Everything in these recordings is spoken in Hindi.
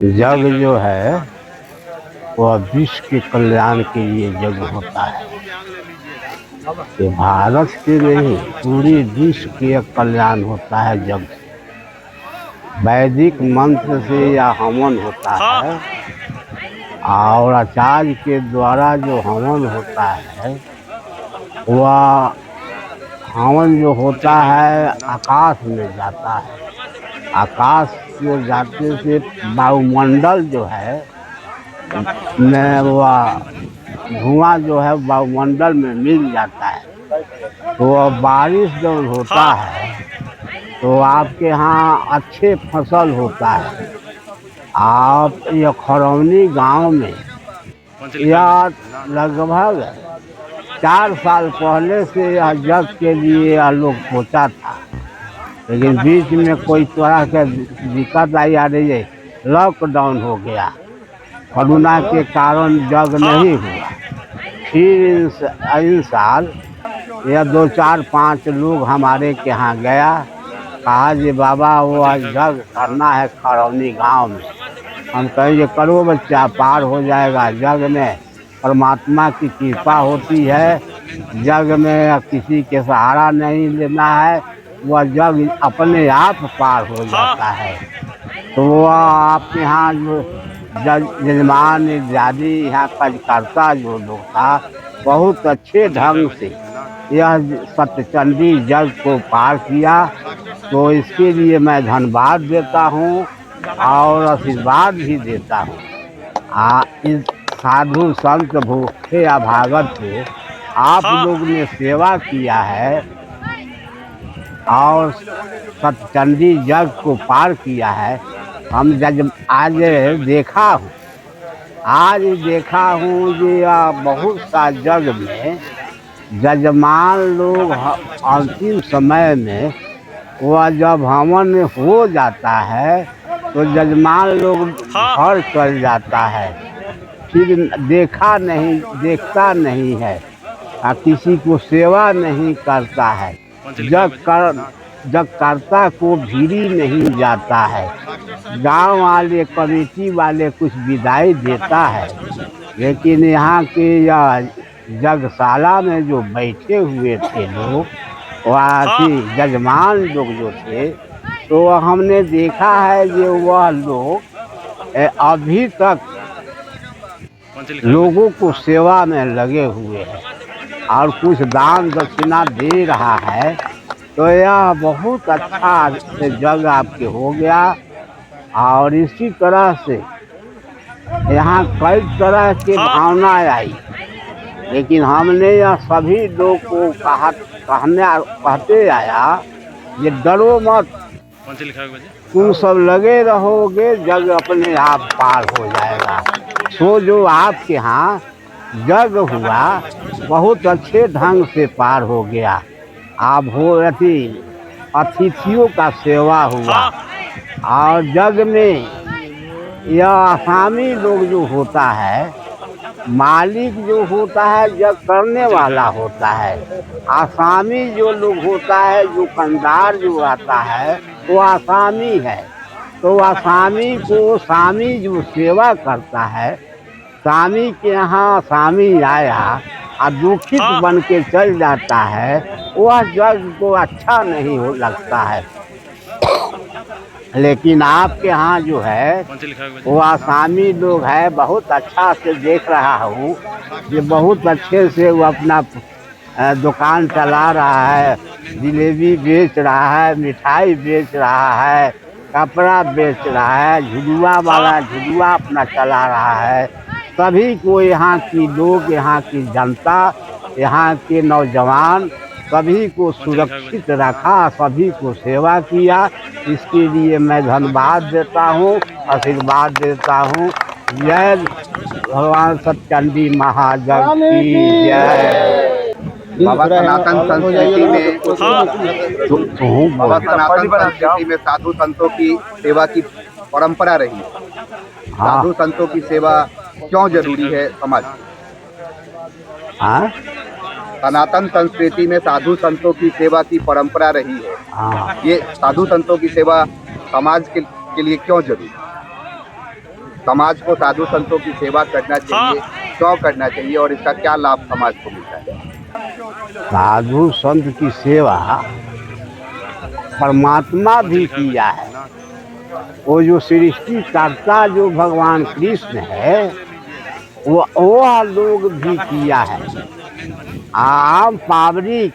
जग जो है वह विश्व के कल्याण के लिए यज्ञ होता है। ये भारत के नहीं, पूरी विश्व के कल्याण होता है जग से। वैदिक मंत्र से या हवन होता है और आचार्य के द्वारा जो हवन होता है वह हवन जो होता है आकाश में जाता है। आकाश में जाते से वायुमंडल जो है में वह धुआं जो है वायुमंडल में मिल जाता है, तो वह बारिश जब होता है तो आपके यहाँ अच्छे फसल होता है। आप यह खरौनी गांव में यह लगभग 4 साल पहले से यह जग के लिए यह लोग सोचा था, लेकिन बीच में कोई तरह का दिक्कत आई आ रही है, लॉकडाउन हो गया, कोरोना के कारण जग नहीं हुआ। फिर इन साल यह 2, 4, 5 लोग हमारे के यहाँ गया, कहा जी बाबा वो आज जग करना है खरौनी गांव में। हम कहेंगे करो बच्चा, पार हो जाएगा। जग में परमात्मा की कृपा होती है, जग में किसी के सहारा नहीं लेना है, वह जग अपने आप पार हो जाता है। तो वह आपके यहाँ जो जजमान इत्यादि यहाँ कार्यकर्ता जो लोग था, बहुत अच्छे ढंग से यह सत्यचंडी जग को पार किया। तो इसके लिए मैं धन्यवाद देता हूँ और आशीर्वाद भी देता हूँ। इस साधु संत भूखे अभागत को आप लोग ने सेवा किया है और सत्यचंडी जग को पार किया है। हम आज देखा हूँ कि बहुत सा जग में जजमान लोग अंतिम समय में वह जब हवन हो जाता है तो जजमान लोग घर चल जाता है, फिर देखता नहीं है, किसी को सेवा नहीं करता है, जगकर्ता को भीड़ी नहीं जाता है। गांव वाले कमेटी वाले कुछ विदाई देता है, लेकिन यहाँ के यह जगशाला में जो बैठे हुए थे लोग, वह जजमान लोग जो थे, तो हमने देखा है कि वह लोग अभी तक लोगों को सेवा में लगे हुए हैं और कुछ दान दक्षिणा दे रहा है। तो यह बहुत अच्छा जग आपके हो गया। और इसी तरह से यहाँ कई तरह की भावना आई, लेकिन हमने यह सभी लोग को कहते आया ये डरो मत, तुम सब लगे रहोगे, जग अपने आप पार हो जाएगा। सो जो आपके यहाँ जग हुआ बहुत अच्छे ढंग से पार हो गया। आप अतिथियों का सेवा हुआ और जग में यह आसामी लोग जो होता है, मालिक जो होता है जग करने वाला होता है। आसामी जो लोग होता है, जो कंदार जो आता है वो आसामी है। तो आसामी को सामी जो सेवा करता है, सामी के यहाँ सामी आया और दुखित बन के चल जाता है, वह जग को अच्छा नहीं लगता है। लेकिन आपके यहाँ जो है वो आसामी लोग है, बहुत अच्छा से देख रहा हूँ, ये बहुत अच्छे से वो अपना दुकान चला रहा है, जलेबी बेच रहा है, मिठाई बेच रहा है, कपड़ा बेच रहा है, झुलुआ वाला झुलुआ अपना चला रहा है। सभी को यहाँ की लोग, यहाँ की जनता, यहाँ के नौजवान सभी को सुरक्षित रखा, सभी को सेवा किया। इसके लिए मैं धन्यवाद देता हूँ, आशीर्वाद देता हूँ। जय भगवान सत्यचंडी महाजग की जय। बाबा सनातन संस्कृति में साधु संतों की सेवा की परंपरा रही। साधु संतों की सेवा क्यों जरूरी है समाज? सनातन संस्कृति में साधु संतों की सेवा की परंपरा रही है, ये साधु संतों की सेवा समाज के लिए क्यों जरूरी? समाज को साधु संतों की सेवा करना चाहिए, क्यों करना चाहिए और इसका क्या लाभ समाज को मिलता है? साधु संत की सेवा परमात्मा भी किया है। वो जो सृष्टि करता जो भगवान कृष्ण है वह लोग भी किया है। आम पावरिक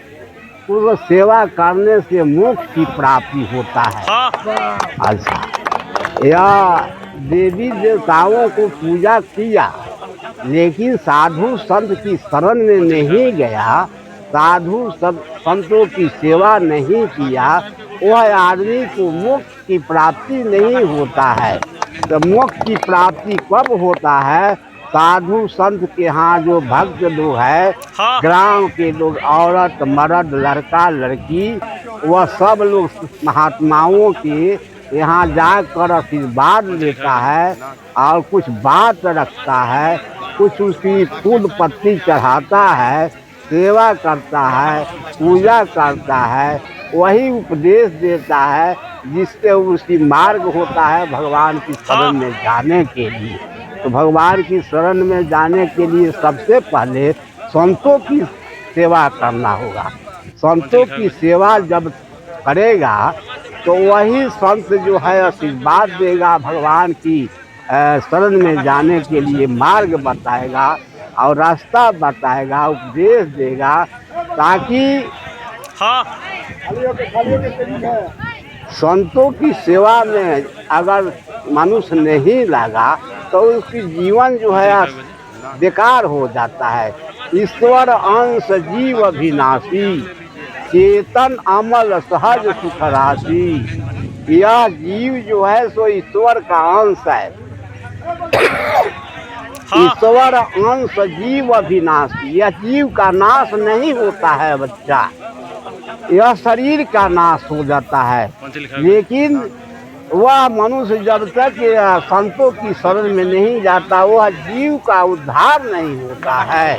को सेवा करने से मोक्ष की प्राप्ति होता है। अच्छा, या देवी देवताओं को पूजा किया लेकिन साधु संत की शरण में नहीं गया, साधु संतों की सेवा नहीं किया, वह आदमी को मोक्ष की प्राप्ति नहीं होता है। तो मोक्ष की प्राप्ति कब होता है? साधु संत के यहाँ जो भक्त लोग है, ग्राम के लोग, औरत मर्द लड़का लड़की, वह सब लोग महात्माओं के यहाँ जाकर आशीर्वाद लेता है और कुछ बात रखता है, कुछ उसकी फूल पत्ती चढ़ाता है, सेवा करता है, पूजा करता है, वही उपदेश देता है जिससे उसकी मार्ग होता है भगवान की शरण में जाने के लिए। तो भगवान की शरण में जाने के लिए सबसे पहले संतों की सेवा करना होगा। संतों की सेवा जब करेगा तो वही संत जो है आशीर्वाद देगा, भगवान की शरण में जाने के लिए मार्ग बताएगा और रास्ता बताएगा, उपदेश देगा, ताकि संतों की सेवा में अगर मनुष्य नहीं लगा तो उसकी जीवन जो है बेकार हो जाता है। ईश्वर अंश जीव अविनाशी, चेतन अमल सहज सुख राशि। यह जीव जो है सो ईश्वर का अंश है। ईश्वर अंश जीव अविनाशी, यह जीव का नाश नहीं होता है बच्चा, यह शरीर का नाश हो जाता है। लेकिन वह मनुष्य जब तक संतों की शरण में नहीं जाता वह जीव का उद्धार नहीं होता है।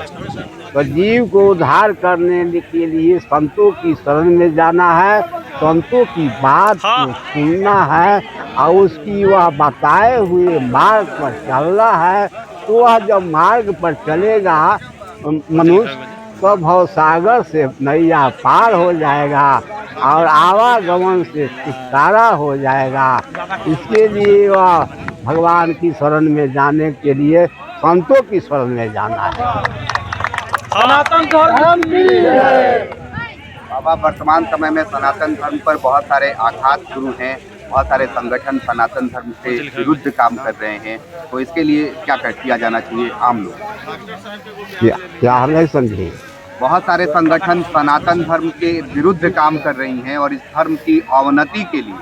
तो जीव को उद्धार करने के लिए संतों की शरण में जाना है, संतों की बात को सुनना है और उसकी वह बताए हुए मार्ग पर चलना है। तो वह जब मार्ग पर चलेगा मनुष्य तो भवसागर से नैया पार हो जाएगा और आवागमन से छुटकारा हो जाएगा। इसके लिए वह भगवान की शरण में जाने के लिए संतों की शरण में जाना है। सनातन धर्म की जय। बाबा, वर्तमान समय में सनातन धर्म पर बहुत सारे आघात शुरू हैं, बहुत सारे संगठन सनातन धर्म से विरुद्ध काम कर रहे हैं, तो इसके लिए क्या किया जाना चाहिए आम लोग? क्या हम नहीं समझे? बहुत सारे संगठन सनातन धर्म के विरुद्ध काम कर रही हैं और इस धर्म की अवनति के लिए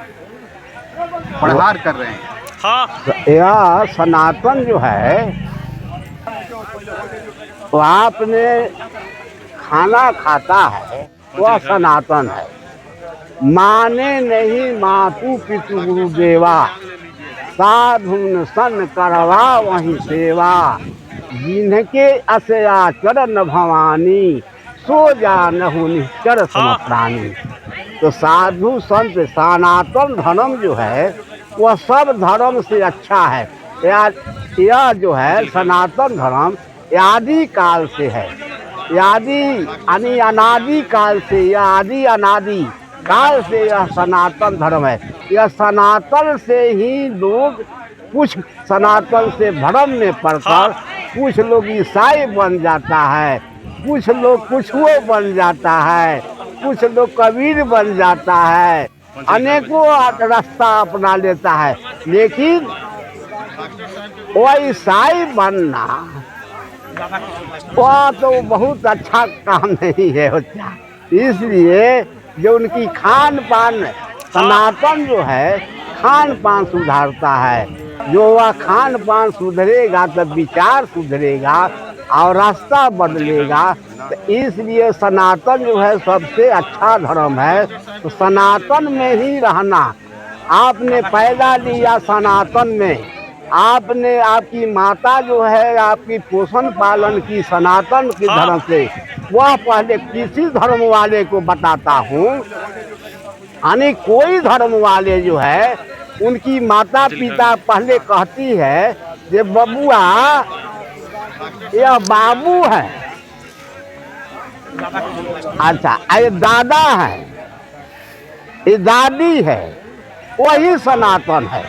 प्रहार कर रहे हैं। यह सनातन जो है तो आपने खाना खाता है वह सनातन है। माने नहीं मातु पितु गुरुदेवा, साधुन सन करवा वही सेवा। जिनके असया चरण भवानी, सो जानहु निश्चर समप्राणी। तो साधु संत सनातन धर्म जो है वह सब धर्म से अच्छा है। यह जो है सनातन धर्म आदि काल से है, यानी अनादि काल से, या आदि अनादि काल से यह सनातन धर्म है। यह सनातन से ही लोग कुछ सनातन से भ्रम में पड़कर कुछ लोग ईसाई बन जाता है, कुछ लोग कुछ वो बन जाता है, कुछ लोग कबीर बन जाता है, अनेकों रास्ता अपना लेता है। लेकिन वह ईसाई बनना वह तो बहुत अच्छा काम नहीं है बच्चा। इसलिए जो उनकी खान पान, सनातन जो है खान पान सुधारता है। जो वह खान पान सुधरेगा तब विचार सुधरेगा और रास्ता बदलेगा। तो इसलिए सनातन जो है सबसे अच्छा धर्म है। तो सनातन में ही रहना। आपने पैदा लिया सनातन में, आपने, आपकी माता जो है आपकी पोषण पालन की सनातन के धर्म से। वह पहले किसी धर्म वाले को बताता हूँ, यानी कोई धर्म वाले जो है उनकी माता पिता पहले कहती है ये बबुआ यह बाबू है, अच्छा ये दादा है, ये दादी है, वही सनातन है।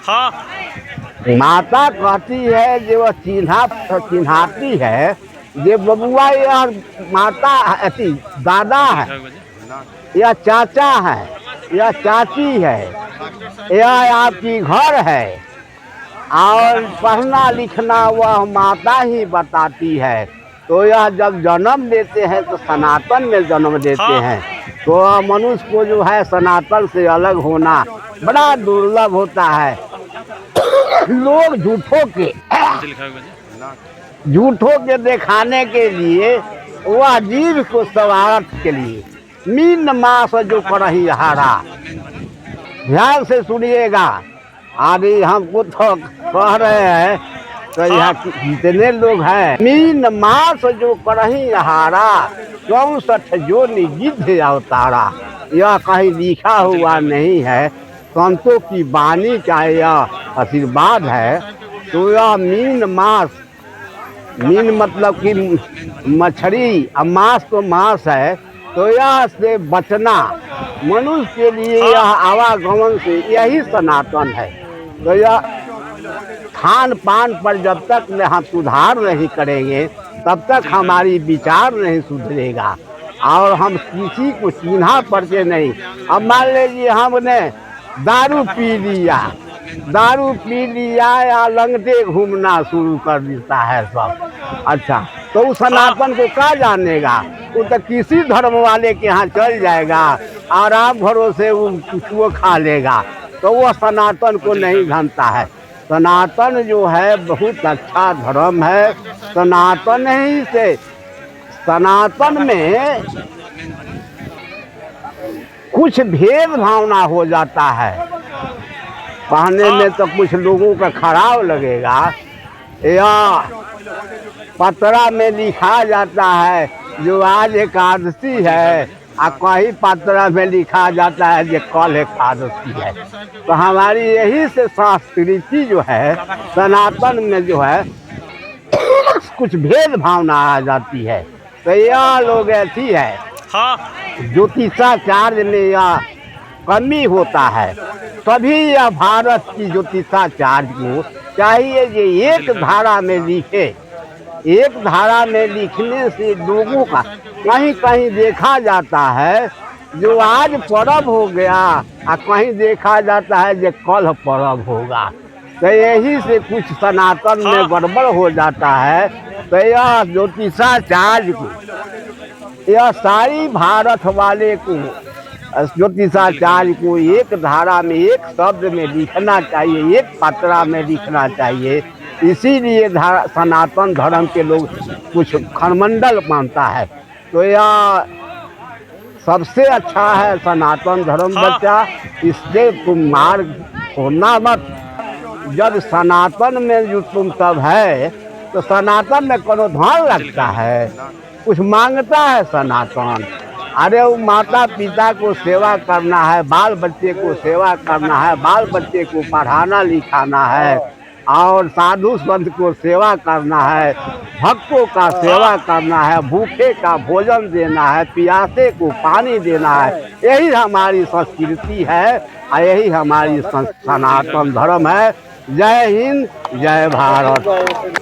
हाँ माता कहती है जो वह चिन्हाती है, ये बबुआ यह माता अति दादा है, यह चाचा है, यह चाची है, यह आपकी घर है। और पढ़ना लिखना वह माता ही बताती है। तो यह जब जन्म देते हैं तो सनातन में जन्म देते हैं। तो मनुष्य को जो है सनातन से अलग होना बड़ा दुर्लभ होता है। लोग झूठों के दिखाने के लिए वह जीव को स्वार्थ के लिए मीन मास जो करही हारा। ध्यान से सुनिएगा, आगे हमको तो कह रहे हैं तो यहाँ कितने लोग हैं। मीन मास जो करही हारा 64 जो निगिद्ध अवतारा। यह कहीं लिखा हुआ नहीं है, संतों की वाणी का यह आशीर्वाद है। तो यह मीन मास, मीन मतलब कि मछली, और मांस तो मांस है। तो यह से बचना मनुष्य के लिए यह आवागमन से यही सनातन है। तो यह खान पान पर जब तक हम सुधार नहीं करेंगे तब तक हमारी विचार नहीं सुधरेगा और हम किसी को चिन्हा पड़ते नहीं। अब मान लीजिए हमने दारू पी लिया या लंगटे घूमना शुरू कर देता है सब। अच्छा, तो उस सनातन को क्या जानेगा? वो तो किसी धर्म वाले के यहाँ चल जाएगा, आराम भरोसे वो कुछ वो खा लेगा। तो वो सनातन को नहीं जानता है। सनातन जो है बहुत अच्छा धर्म है। सनातन ही से सनातन में कुछ भेद भावना हो जाता है। पढ़ने में तो कुछ लोगों का खराब लगेगा, या पतरा में लिखा जाता है जो आज एकादशी है, और कहीं पतरा में लिखा जाता है जो कल एकादशी है। तो हमारी यही से संस्कृति जो है सनातन में जो है कुछ भेद भावना आ जाती है। तो यह लोग ऐसी है, ज्योतिषाचार्य में यह कमी होता है। तभी यह भारत की ज्योतिषाचार्य को चाहिए कि एक धारा में लिखे। एक धारा में लिखने से लोगों का कहीं कहीं देखा जाता है जो आज पर्व हो गया, और कहीं देखा जाता है जो कल पर्व होगा। तो यही से कुछ सनातन में गड़बड़ हो जाता है। तो यह ज्योतिषाचार्य को, यह सारी भारत वाले को, ज्योतिषाचार्य को एक धारा में एक शब्द में लिखना चाहिए, एक पत्रा में लिखना चाहिए। इसीलिए सनातन धर्म के लोग कुछ खंडमंडल मानता है। तो यह सबसे अच्छा है सनातन धर्म बच्चा। इससे तुम मार्ग छोड़ना मत। जब सनातन में जो तुम सब है तो सनातन में कोनो धन लगता है, कुछ मांगता है सनातन? अरे वो माता पिता को सेवा करना है, बाल बच्चे को सेवा करना है, बाल बच्चे को पढ़ाना लिखाना है, और साधु संत को सेवा करना है, भक्तों का सेवा करना है, भूखे का भोजन देना है, प्यासे को पानी देना है। यही हमारी संस्कृति है और यही हमारी सनातन धर्म है। जय हिंद, जय भारत।